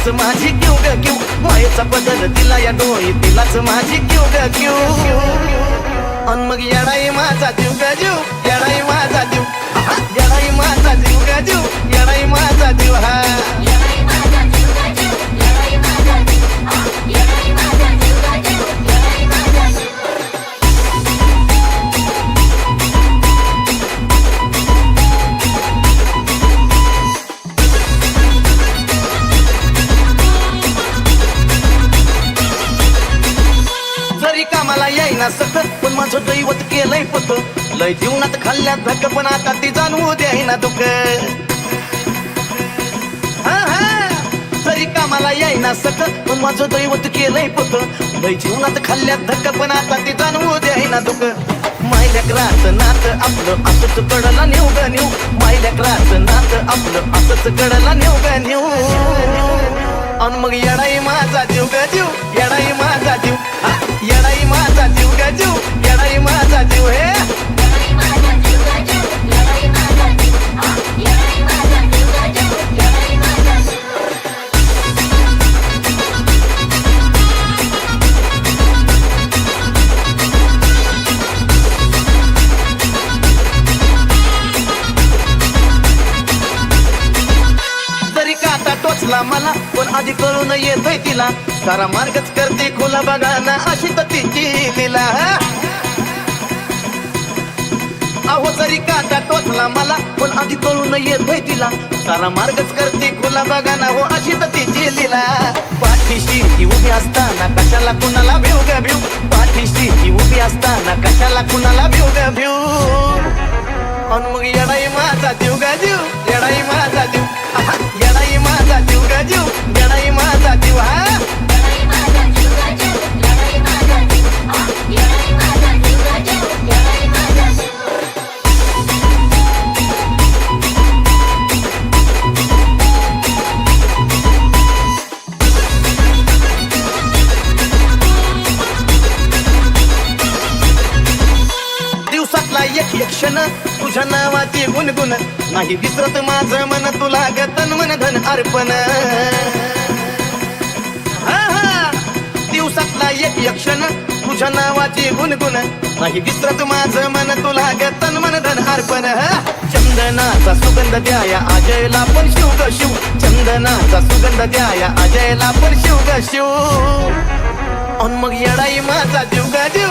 तिलाच माझी क्यू ग क्यू, मायेचा बदल दिला या डोळी तिलाच माझी क्यू ग क्यू. अन मग येडाई माझा जीव ग जीव, येडाई माझा जीव, येडाई माझा जीव ग जीव, येडाई माझा जीव. हा कामाला येईना सखत पण माझं दैवत केलंय पत. लय जीवनात खाल्ल्यात धक्क पण आता ती जाणवू द्यायना दुःख. जरी कामाला येईना सखत पण माझं दैवत केलंय पत. लय जीवनात खाल्ल्यात धक्क पण आता ती जाणवू द्यायना दुःख. मायलेकराच नात आपलं असंच कडला नेऊ ग नेऊ, मायलेकराच नात आपलं असंच कडला नेऊ ग नेऊ. अन मग येडाई माझा जीव ग जीव, येडाई माझा जीव, येडाई माझा जीव ग जीव, येडाई माझा जीव. हे टोचला मला पण आधी कळून येतोय तिला, सारा मार्गच करते खुला बघा ना अशी तर तिची लीला. अहो जरी काटा टोचला मला पण आधी कळून येतोय तिला, सारा मार्गच करते खुला बघा ना हो अशी तर तिची लीला. पाठीशी ती उभी असताना कशाला कुणाला भिऊ ग भिऊ, पाठीशी ती उभी असताना कशाला कुणाला भिऊ ग भिऊ. अन मग येडाई माझा जीव ग जीव, येडाई माझा जीव, येडाई माझा जीव ग जीव, येडाई माझा जीव. हा एक एक क्षण तुझ्या नावाची गुणगुण, नाही विसरत माझं मन तुला ग तन मन धन अर्पण. दिवसातला एक एक क्षण तुझ्या नावाची गुणगुण, नाही विसरत माझं मन तुला ग तन मन धन अर्पण. चंदनाचा सुगंध द्याया अजयला पण शिव ग शिव, चंदनाचा सुगंध द्याया अजयला पण शिव ग शिव. अन मग येडाई माझा जीव ग जीव,